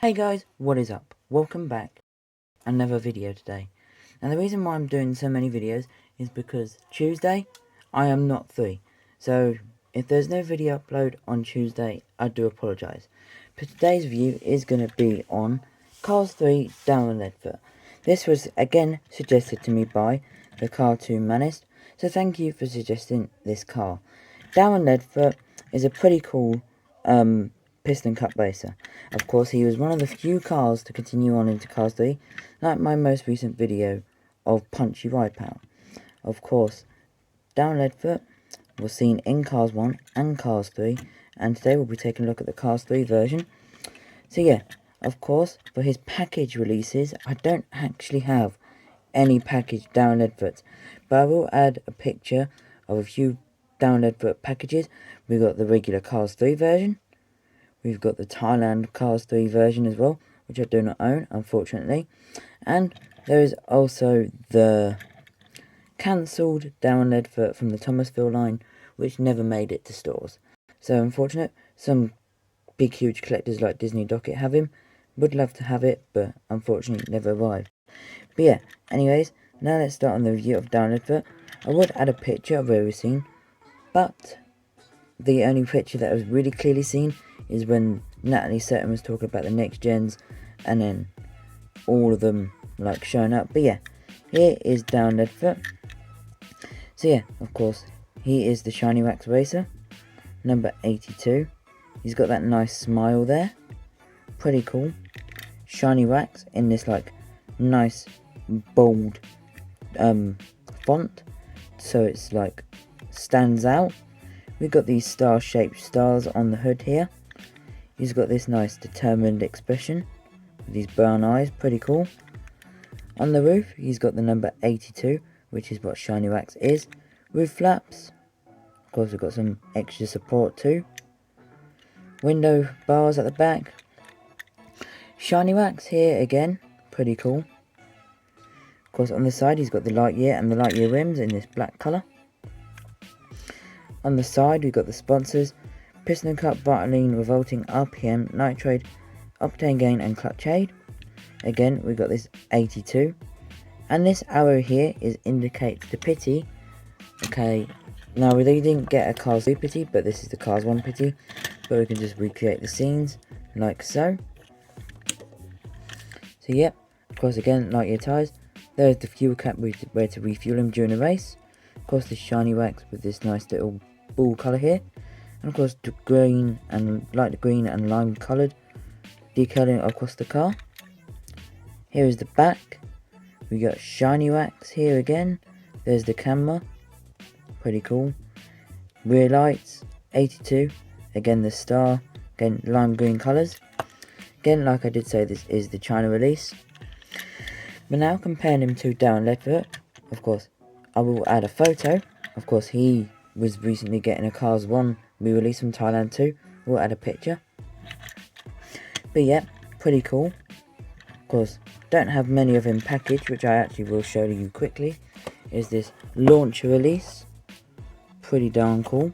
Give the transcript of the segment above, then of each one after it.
Hey guys, what is up? Welcome back. Another video today. Now the reason why I'm doing so many videos is because Tuesday I am not free. So if there's no video upload on Tuesday, I do apologise. But today's review is going to be on Cars 3 Darren Leadfoot. This was again suggested to me by the Cartoon Manist. So thank you for suggesting this car. Darren Leadfoot is a pretty cool Piston Cup Racer. Of course, he was one of the few cars to continue on into Cars 3, like my most recent video of Punchy Ride Power. Of course, Darren Leadfoot was seen in Cars 1 and Cars 3, and today we'll be taking a look at the Cars 3 version. So yeah, of course, for his package releases, I don't actually have any package Darren Leadfoot, but I will add a picture of a few Darren Leadfoot packages. We've got the regular Cars 3 version. We've got the Thailand Cars 3 version as well, which I do not own, unfortunately. And there is also the cancelled Darren Leadfoot from the Thomasville line, which never made it to stores. So unfortunate. Some big huge collectors like Disney Docket have him. Would love to have it, but unfortunately never arrived. But yeah, anyways, now let's start on the review of Darren Leadfoot. I would add a picture of where we're seen, but the only picture that was really clearly seen is when Natalie Sutton was talking about the next gens, and then all of them like showing up. But yeah, here is Darren Leadfoot. So yeah, of course, he is the Shiny Wax Racer, number 82. He's got that nice smile there, pretty cool. Shiny Wax in this like nice bold font, so it's like stands out. We've got these star-shaped stars on the hood here. He's got this nice determined expression with these brown eyes, pretty cool. On the roof, he's got the number 82, which is what Shiny Wax is. Roof flaps. Of course, we've got some extra support too. Window bars at the back. Shiny Wax here again, pretty cool. Of course, on the side, he's got the Lightyear and the Lightyear rims in this black colour. On the side, we've got the sponsors: Piston Cup, Vitaline, Revolting, RPM, Nitrate, Octane Gain and Clutch Aid. Again, we've got this 82. And this arrow here indicates the pity. Okay, now we didn't get a Cars 3 pity, but this is the Cars 1 pity. But we can just recreate the scenes, like so. So yep, of course again, Lightyear tyres. There's the fuel cap where to refuel him during a race. Of course, the Shiny Wax with this nice little ball colour here. And of course the green and light green and lime coloured decaling across the car. Here is the back. We got Shiny Wax here again. There's the camera. Pretty cool. Rear lights, 82. Again the star. Again lime green colours. Again, like I did say, this is the China release. But now comparing him to Darren Leadfoot, of course, I will add a photo. Of course, he was recently getting a Cars 1 re-release from Thailand too. We'll add a picture. But yeah, pretty cool. Of course, don't have many of him packaged, which I actually will show you quickly. Is this launcher release. Pretty darn cool.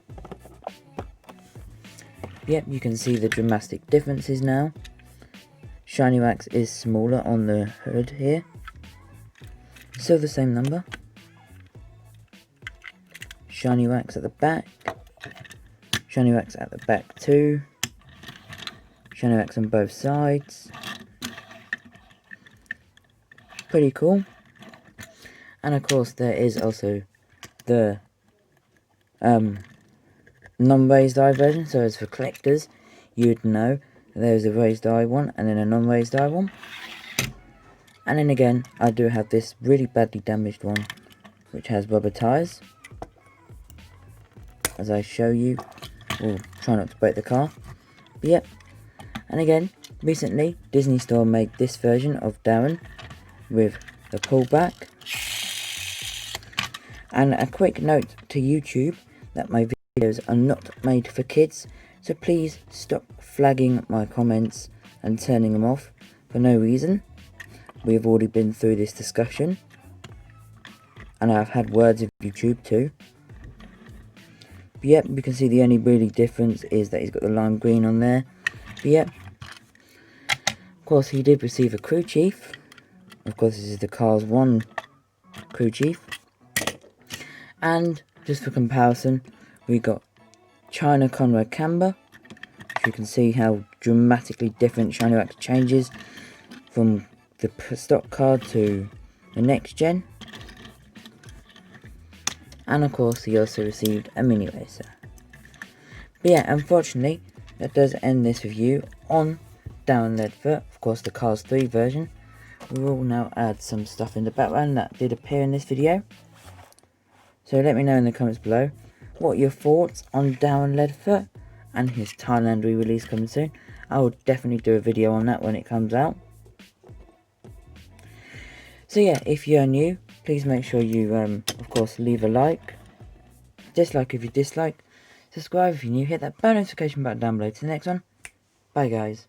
Yep, you can see the dramatic differences now. Shiny Wax is smaller on the hood here. Still the same number. Shiny Wax at the back. Shiny Wax at the back too. Shiny Wax on both sides. Pretty cool. And of course there is also the non-raised eye version. So as for collectors, you'd know there's a raised eye one and then a non-raised eye one. And then again, I do have this really badly damaged one, which has rubber tyres. As I show you, we'll try not to break the car. But yep. And again, recently, Disney Store made this version of Darren with the pullback. And a quick note to YouTube that my videos are not made for kids. So please stop flagging my comments and turning them off for no reason. We've already been through this discussion. And I've had words of YouTube too. But yep, you can see the only really difference is that he's got the lime green on there. But yep. Of course, he did receive a crew chief. Of course, this is the Cars 1 crew chief. And just for comparison, we got China Conrad Camber. So you can see how dramatically different Shiny Wax changes from the stock card to the next gen. And of course, he also received a mini racer. But yeah, unfortunately, that does end this review on Darren Leadfoot. Of course, the Cars 3 version. We will now add some stuff in the background that did appear in this video. So let me know in the comments below what your thoughts on Darren Leadfoot and his Thailand re-release coming soon. I will definitely do a video on that when it comes out. So yeah, if you're new, please make sure you, of course, leave a like. Dislike if you dislike. Subscribe if you're new. Hit that bell notification button down below. To the next one. Bye guys.